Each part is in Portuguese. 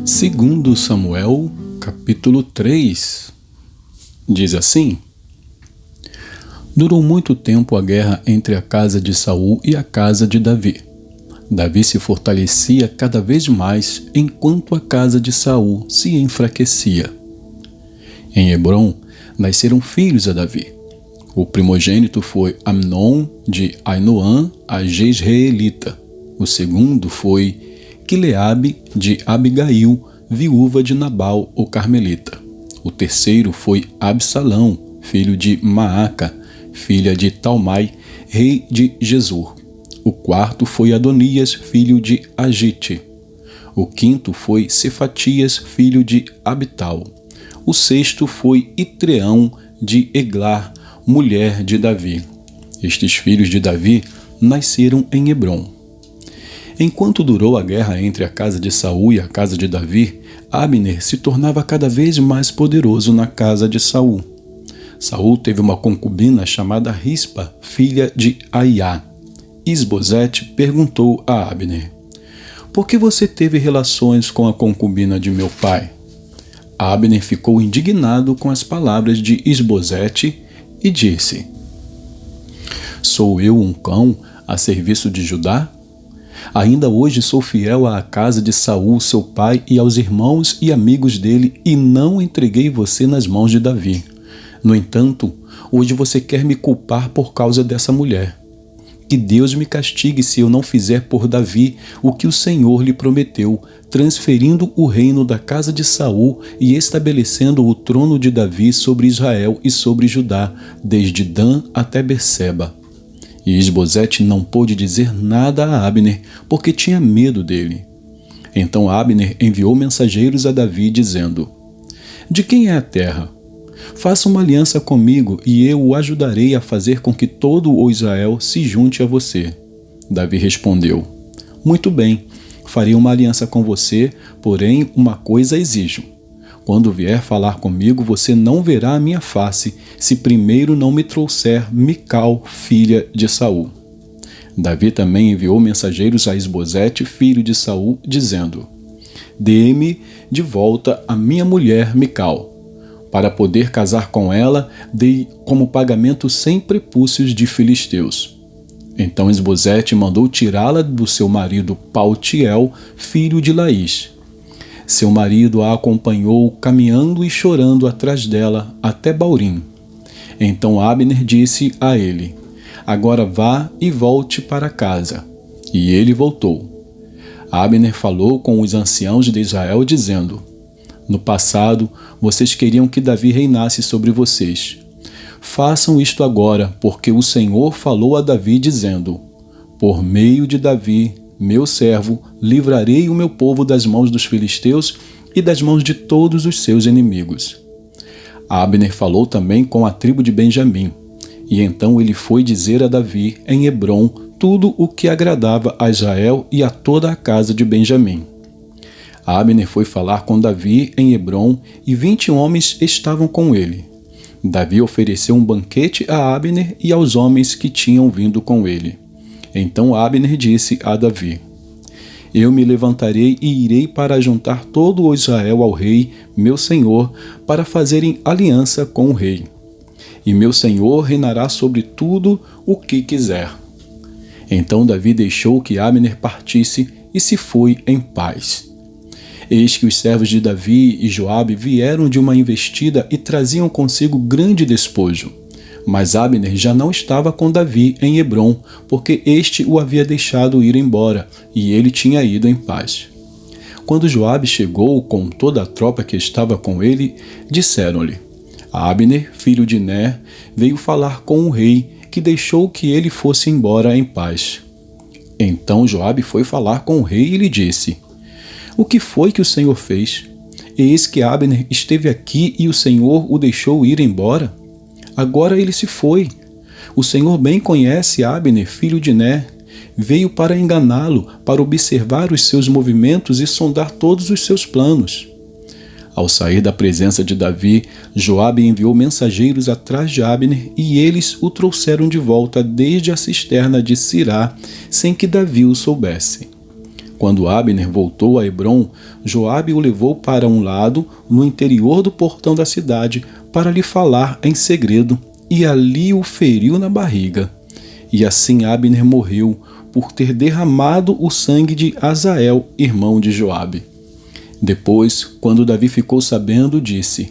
Segundo Samuel, capítulo 3, diz assim: Durou muito tempo a guerra entre a casa de Saul e a casa de Davi. Davi se fortalecia cada vez mais, enquanto a casa de Saul se enfraquecia. Em Hebrom nasceram filhos a Davi. O primogênito foi Amnon de Ainoã, a Jezreelita. O segundo foi Quileabe de Abigail, viúva de Nabal, o Carmelita. O terceiro foi Absalão, filho de Maaca, filha de Talmai, rei de Gesur. O quarto foi Adonias, filho de Agite. O quinto foi Cefatias, filho de Abital. O sexto foi Itreão de Eglar, mulher de Davi. Estes filhos de Davi nasceram em Hebrom. Enquanto durou a guerra entre a casa de Saul e a casa de Davi, Abner se tornava cada vez mais poderoso na casa de Saul. Saul teve uma concubina chamada Rispa, filha de Aiá. Isbosete perguntou a Abner: Por que você teve relações com a concubina de meu pai? Abner ficou indignado com as palavras de Isbosete e disse: Sou eu um cão a serviço de Judá? Ainda hoje sou fiel à casa de Saul, seu pai, e aos irmãos e amigos dele, e não entreguei você nas mãos de Davi. No entanto, hoje você quer me culpar por causa dessa mulher. Que Deus me castigue se eu não fizer por Davi o que o Senhor lhe prometeu, transferindo o reino da casa de Saul e estabelecendo o trono de Davi sobre Israel e sobre Judá, desde Dan até Berseba. E Isbosete não pôde dizer nada a Abner, porque tinha medo dele. Então Abner enviou mensageiros a Davi, dizendo: De quem é a terra? Faça uma aliança comigo, e eu o ajudarei a fazer com que todo o Israel se junte a você. Davi respondeu: Muito bem, farei uma aliança com você, porém uma coisa exijo. Quando vier falar comigo, você não verá a minha face, se primeiro não me trouxer Mical, filha de Saul. Davi também enviou mensageiros a Isbosete, filho de Saul, dizendo: Dê-me de volta a minha mulher Mical. Para poder casar com ela, dei como pagamento 100 prepúcios de filisteus. Então Isbosete mandou tirá-la do seu marido Paltiel, filho de Laís. Seu marido a acompanhou caminhando e chorando atrás dela até Baurim. Então Abner disse a ele: Agora vá e volte para casa. E ele voltou. Abner falou com os anciãos de Israel, dizendo: No passado, vocês queriam que Davi reinasse sobre vocês. Façam isto agora, porque o Senhor falou a Davi, dizendo: Por meio de Davi, meu servo, livrarei o meu povo das mãos dos filisteus e das mãos de todos os seus inimigos. Abner falou também com a tribo de Benjamim, e então ele foi dizer a Davi em Hebrom tudo o que agradava a Israel e a toda a casa de Benjamim. Abner foi falar com Davi em Hebrom, e 20 homens estavam com ele. Davi ofereceu um banquete a Abner e aos homens que tinham vindo com ele. Então Abner disse a Davi: Eu me levantarei e irei para juntar todo o Israel ao rei, meu senhor, para fazerem aliança com o rei. E meu senhor reinará sobre tudo o que quiser. Então Davi deixou que Abner partisse e se foi em paz. Eis que os servos de Davi e Joabe vieram de uma investida e traziam consigo grande despojo. Mas Abner já não estava com Davi em Hebrom, porque este o havia deixado ir embora, e ele tinha ido em paz. Quando Joabe chegou com toda a tropa que estava com ele, disseram-lhe: Abner, filho de Ner, veio falar com o rei, que deixou que ele fosse embora em paz. Então Joabe foi falar com o rei e lhe disse: O que foi que o Senhor fez? Eis que Abner esteve aqui e o Senhor o deixou ir embora. Agora ele se foi. O Senhor bem conhece Abner, filho de Ner. Veio para enganá-lo, para observar os seus movimentos e sondar todos os seus planos. Ao sair da presença de Davi, Joabe enviou mensageiros atrás de Abner e eles o trouxeram de volta desde a cisterna de Sirá, sem que Davi o soubesse. Quando Abner voltou a Hebrom, Joabe o levou para um lado, no interior do portão da cidade, para lhe falar em segredo, e ali o feriu na barriga. E assim Abner morreu, por ter derramado o sangue de Asael, irmão de Joabe. Depois, quando Davi ficou sabendo, disse: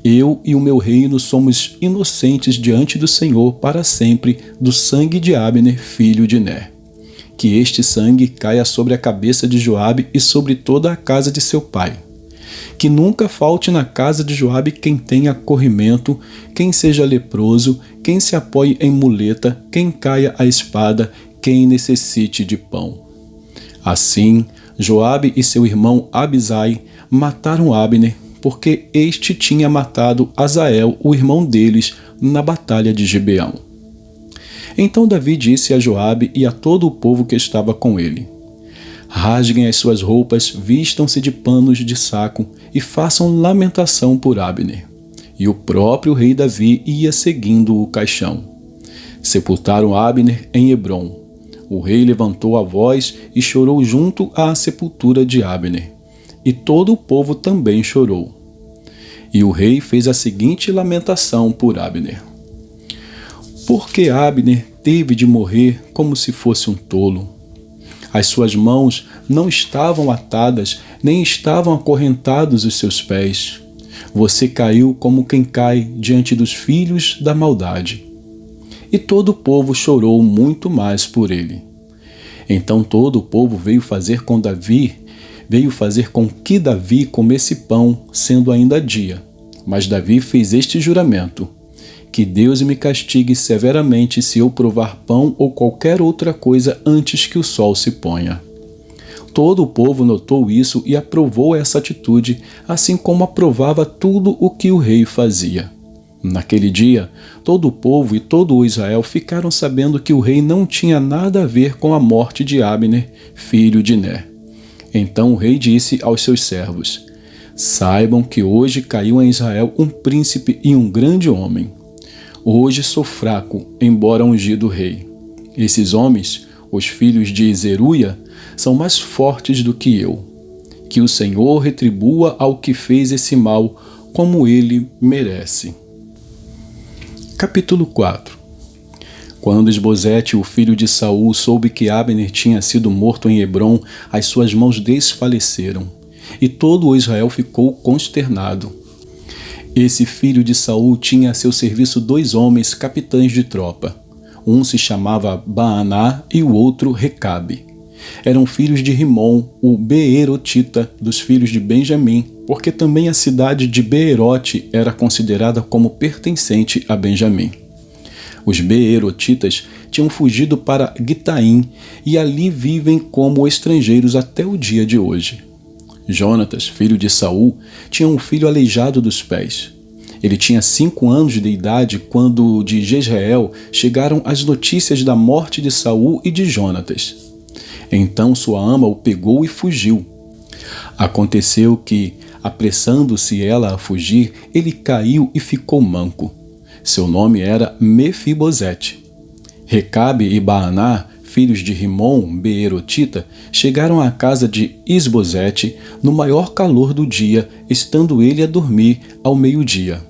Eu e o meu reino somos inocentes diante do Senhor para sempre do sangue de Abner, filho de Ner. Que este sangue caia sobre a cabeça de Joabe e sobre toda a casa de seu pai. Que nunca falte na casa de Joabe quem tenha corrimento, quem seja leproso, quem se apoie em muleta, quem caia à espada, quem necessite de pão. Assim, Joabe e seu irmão Abisai mataram Abner, porque este tinha matado Asael, o irmão deles, na batalha de Gibeão. Então Davi disse a Joabe e a todo o povo que estava com ele: Rasguem as suas roupas, vistam-se de panos de saco e façam lamentação por Abner. E o próprio rei Davi ia seguindo o caixão. Sepultaram Abner em Hebrom. O rei levantou a voz e chorou junto à sepultura de Abner. E todo o povo também chorou. E o rei fez a seguinte lamentação por Abner: Porque Abner teve de morrer como se fosse um tolo. As suas mãos não estavam atadas, nem estavam acorrentados os seus pés. Você caiu como quem cai diante dos filhos da maldade. E todo o povo chorou muito mais por ele. Então todo o povo veio fazer com que Davi comesse pão, sendo ainda dia. Mas Davi fez este juramento: Que Deus me castigue severamente se eu provar pão ou qualquer outra coisa antes que o sol se ponha. Todo o povo notou isso e aprovou essa atitude, assim como aprovava tudo o que o rei fazia. Naquele dia, todo o povo e todo o Israel ficaram sabendo que o rei não tinha nada a ver com a morte de Abner, filho de Ner. Então o rei disse aos seus servos: Saibam que hoje caiu em Israel um príncipe e um grande homem. Hoje sou fraco, embora ungido rei. Esses homens, os filhos de Zeruia, são mais fortes do que eu. Que o Senhor retribua ao que fez esse mal, como ele merece. Capítulo 4. Quando Isbosete, o filho de Saul, soube que Abner tinha sido morto em Hebrom, as suas mãos desfaleceram, e todo o Israel ficou consternado. Esse filho de Saul tinha a seu serviço 2 homens capitães de tropa. Um se chamava Baaná e o outro Recabe. Eram filhos de Rimom, o Beerotita, dos filhos de Benjamim, porque também a cidade de Beerote era considerada como pertencente a Benjamim. Os Beerotitas tinham fugido para Gitaim e ali vivem como estrangeiros até o dia de hoje. Jonatas, filho de Saul, tinha um filho aleijado dos pés. Ele tinha 5 anos de idade quando de Jezreel chegaram as notícias da morte de Saul e de Jonatas. Então sua ama o pegou e fugiu. Aconteceu que, apressando-se ela a fugir, ele caiu e ficou manco. Seu nome era Mefibosete. Recabe e Baaná, filhos de Rimom, Beerotita, chegaram à casa de Isbosete no maior calor do dia, estando ele a dormir ao meio-dia.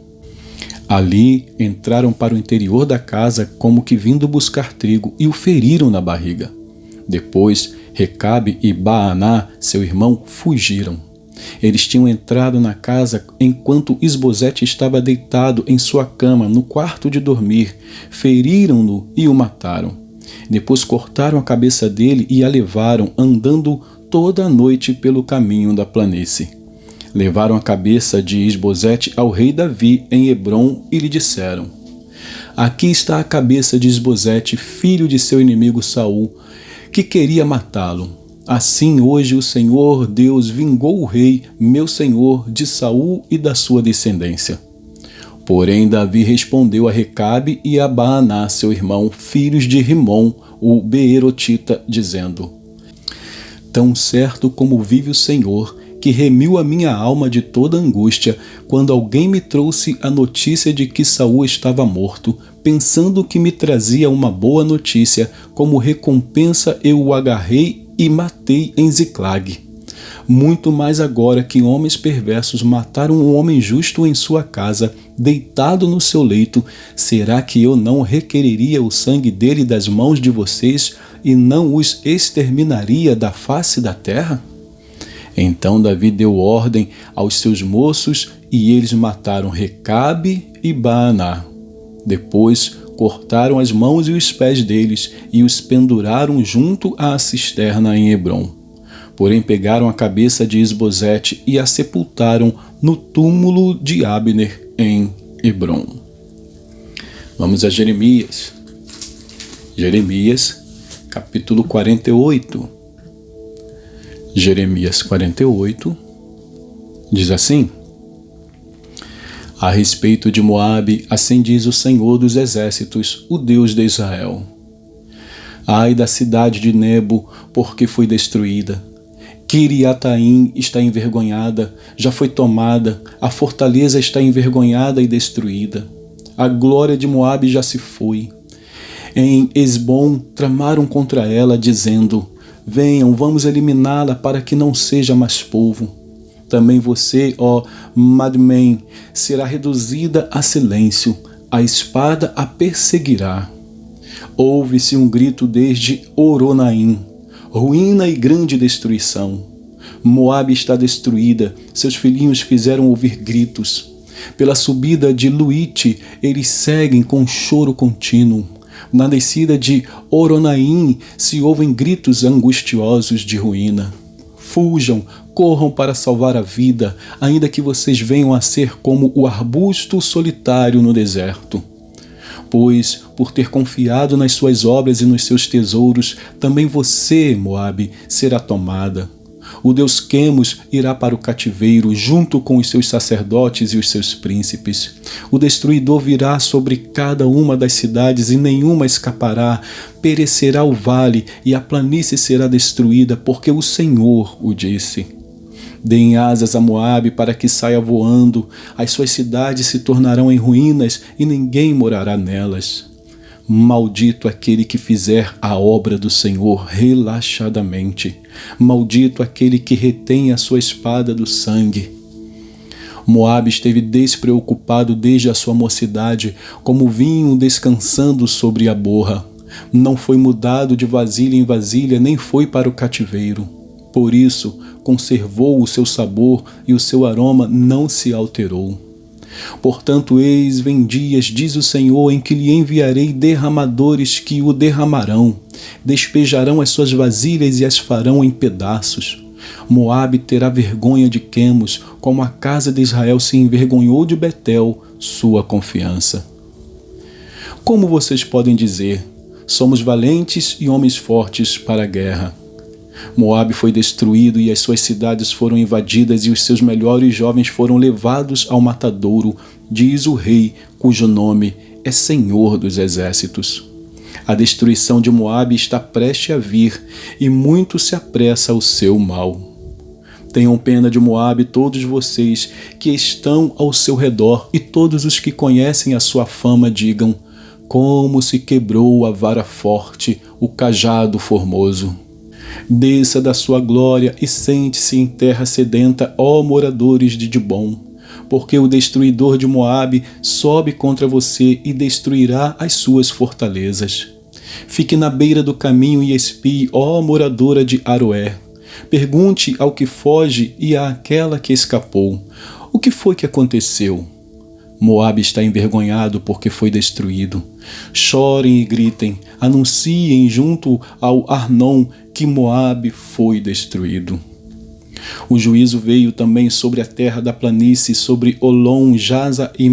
Ali entraram para o interior da casa como que vindo buscar trigo e o feriram na barriga. Depois, Recabe e Baaná, seu irmão, fugiram. Eles tinham entrado na casa enquanto Isbosete estava deitado em sua cama no quarto de dormir, feriram-no e o mataram. Depois cortaram a cabeça dele e a levaram andando toda a noite pelo caminho da planície. Levaram a cabeça de Isbosete ao rei Davi em Hebrom e lhe disseram: Aqui está a cabeça de Isbosete, filho de seu inimigo Saul, que queria matá-lo. Assim hoje o Senhor Deus vingou o rei, meu senhor, de Saul e da sua descendência. Porém Davi respondeu a Recabe e a Baaná, seu irmão, filhos de Rimom, o Beerotita, dizendo: Tão certo como vive o Senhor, que remiu a minha alma de toda angústia, quando alguém me trouxe a notícia de que Saul estava morto, pensando que me trazia uma boa notícia. Como recompensa eu o agarrei e matei em Ziclag. Muito mais agora que homens perversos mataram um homem justo em sua casa, deitado no seu leito, será que eu não requereria o sangue dele das mãos de vocês e não os exterminaria da face da terra? Então Davi deu ordem aos seus moços e eles mataram Recabe e Baaná. Depois cortaram as mãos e os pés deles e os penduraram junto à cisterna em Hebrom. Porém pegaram a cabeça de Isbosete e a sepultaram no túmulo de Abner em Hebrom. Vamos a Jeremias. Jeremias, capítulo 48. Jeremias 48 diz assim: a respeito de Moabe, assim diz o Senhor dos Exércitos, o Deus de Israel: ai da cidade de Nebo, porque foi destruída. Kiriataim está envergonhada, já foi tomada, a fortaleza está envergonhada e destruída. A glória de Moabe já se foi. Em Esbom tramaram contra ela, dizendo: venham, vamos eliminá-la para que não seja mais povo. Também você, ó Madmen, será reduzida a silêncio, a espada a perseguirá. Ouve-se um grito desde Oronaim, ruína e grande destruição. Moabe está destruída, seus filhinhos fizeram ouvir gritos. Pela subida de Luite, eles seguem com choro contínuo. Na descida de Oronaim se ouvem gritos angustiosos de ruína. Fujam, corram para salvar a vida, ainda que vocês venham a ser como o arbusto solitário no deserto. Pois, por ter confiado nas suas obras e nos seus tesouros, também você, Moabe, será tomada. O deus Quemos irá para o cativeiro, junto com os seus sacerdotes e os seus príncipes. O destruidor virá sobre cada uma das cidades e nenhuma escapará. Perecerá o vale e a planície será destruída, porque o Senhor o disse. Deem asas a Moabe para que saia voando, as suas cidades se tornarão em ruínas e ninguém morará nelas. Maldito aquele que fizer a obra do Senhor relaxadamente. Maldito aquele que retém a sua espada do sangue. Moabe esteve despreocupado desde a sua mocidade, como vinho descansando sobre a borra. Não foi mudado de vasilha em vasilha, nem foi para o cativeiro. Por isso, conservou o seu sabor e o seu aroma não se alterou. Portanto, eis vem dias, diz o Senhor, em que lhe enviarei derramadores que o derramarão, despejarão as suas vasilhas e as farão em pedaços. Moabe terá vergonha de Quemos, como a casa de Israel se envergonhou de Betel, sua confiança. Como vocês podem dizer, somos valentes e homens fortes para a guerra. Moabe foi destruído e as suas cidades foram invadidas e os seus melhores jovens foram levados ao matadouro, diz o rei, cujo nome é Senhor dos Exércitos. A destruição de Moabe está prestes a vir e muito se apressa o seu mal. Tenham pena de Moabe todos vocês que estão ao seu redor e todos os que conhecem a sua fama digam: como se quebrou a vara forte, o cajado formoso. Desça da sua glória e sente-se em terra sedenta, ó moradores de Dibom, porque o destruidor de Moabe sobe contra você e destruirá as suas fortalezas. Fique na beira do caminho e espie, ó moradora de Aroé. Pergunte ao que foge e àquela que escapou: o que foi que aconteceu? Moabe está envergonhado porque foi destruído. Chorem e gritem, anunciem junto ao Arnon que Moabe foi destruído. O juízo veio também sobre a terra da planície, sobre Olom, Jaza e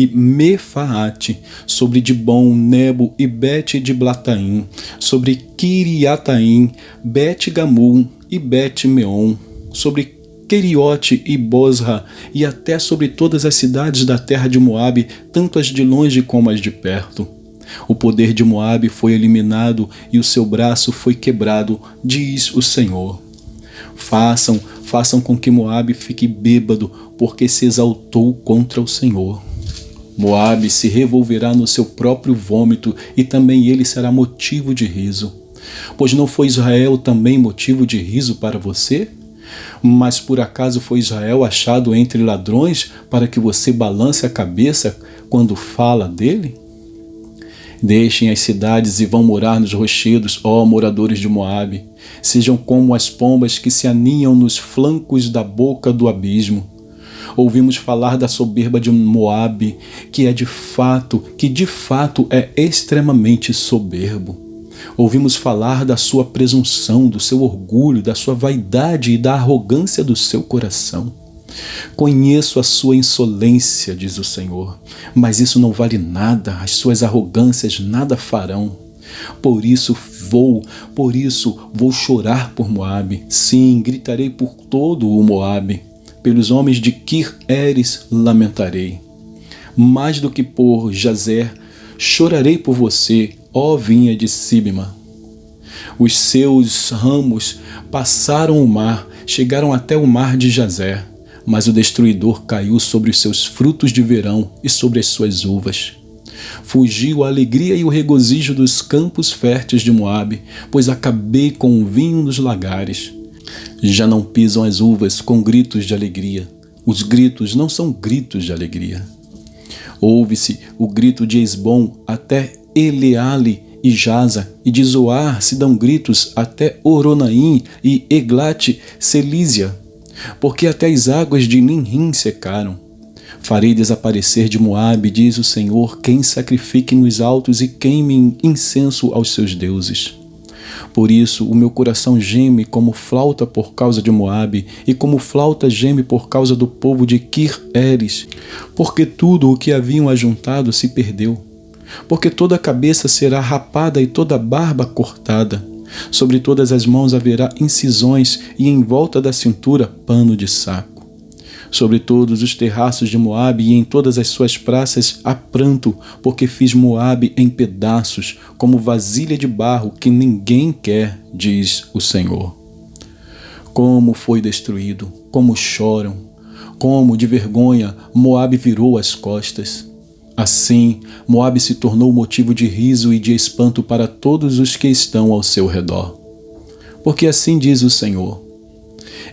Mefaate, sobre Dibom, Nebo e Bet-Diblataim, sobre Kiriataim, Bet-Gamul e Bet-Meon, sobre Queriote e Bosra, e até sobre todas as cidades da terra de Moabe, tanto as de longe como as de perto. O poder de Moabe foi eliminado e o seu braço foi quebrado, diz o Senhor. Façam com que Moabe fique bêbado, porque se exaltou contra o Senhor. Moabe se revolverá no seu próprio vômito, e também ele será motivo de riso. Pois não foi Israel também motivo de riso para você? Mas por acaso foi Israel achado entre ladrões para que você balance a cabeça quando fala dele? Deixem as cidades e vão morar nos rochedos, ó moradores de Moabe. Sejam como as pombas que se aninham nos flancos da boca do abismo. Ouvimos falar da soberba de Moabe, que de fato é extremamente soberbo. Ouvimos falar da sua presunção, do seu orgulho, da sua vaidade e da arrogância do seu coração. Conheço a sua insolência, diz o Senhor, mas isso não vale nada, as suas arrogâncias nada farão. Por isso vou chorar por Moabe, sim, gritarei por todo o Moabe. Pelos homens de Kir-Eres lamentarei. Mais do que por Jazer, chorarei por você, ó vinha de Sibma. Os seus ramos passaram o mar, chegaram até o mar de Jazer, mas o destruidor caiu sobre os seus frutos de verão e sobre as suas uvas. Fugiu a alegria e o regozijo dos campos férteis de Moabe, pois acabei com o vinho nos lagares. Já não pisam as uvas com gritos de alegria. Os gritos não são gritos de alegria. Ouve-se o grito de Esbom até Eleale e Jaza, e de Zoar se dão gritos até Oronaim e Eglat-Selísia, porque até as águas de Ninrim secaram. Farei desaparecer de Moabe, diz o Senhor, quem sacrifique nos altos e queime incenso aos seus deuses. Por isso o meu coração geme como flauta por causa de Moabe, e como flauta geme por causa do povo de Kir-Eres, porque tudo o que haviam ajuntado se perdeu. Porque toda a cabeça será rapada e toda a barba cortada. Sobre todas as mãos haverá incisões, e em volta da cintura pano de saco. Sobre todos os terraços de Moabe e em todas as suas praças há pranto, porque fiz Moabe em pedaços, como vasilha de barro que ninguém quer, diz o Senhor. Como foi destruído, como choram, como de vergonha Moabe virou as costas. Assim, Moabe se tornou motivo de riso e de espanto para todos os que estão ao seu redor. Porque assim diz o Senhor: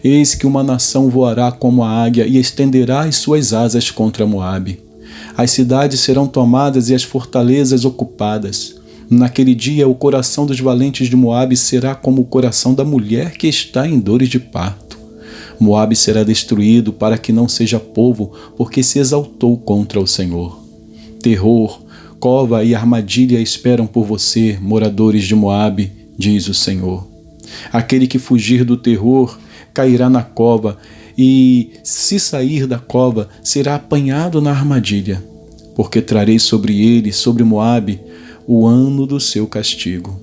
eis que uma nação voará como a águia e estenderá as suas asas contra Moabe. As cidades serão tomadas e as fortalezas ocupadas. Naquele dia, o coração dos valentes de Moabe será como o coração da mulher que está em dores de parto. Moabe será destruído para que não seja povo, porque se exaltou contra o Senhor. Terror, cova e armadilha esperam por você, moradores de Moabe, diz o Senhor. Aquele que fugir do terror cairá na cova, e, se sair da cova, será apanhado na armadilha, porque trarei sobre ele, sobre Moabe, o ano do seu castigo.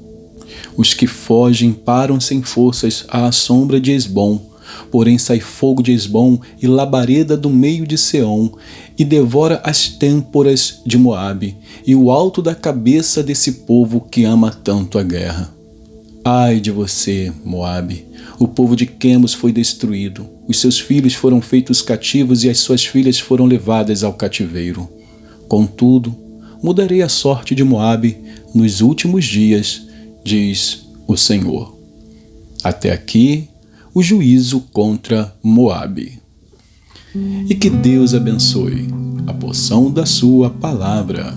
Os que fogem param sem forças à sombra de Esbom, porém sai fogo de Esbom e labareda do meio de Seom, e devora as têmporas de Moabe, e o alto da cabeça desse povo que ama tanto a guerra. Ai de você, Moabe! O povo de Quemos foi destruído, os seus filhos foram feitos cativos e as suas filhas foram levadas ao cativeiro. Contudo, mudarei a sorte de Moabe nos últimos dias, diz o Senhor. Até aqui, o juízo contra Moabe. E que Deus abençoe a porção da sua palavra.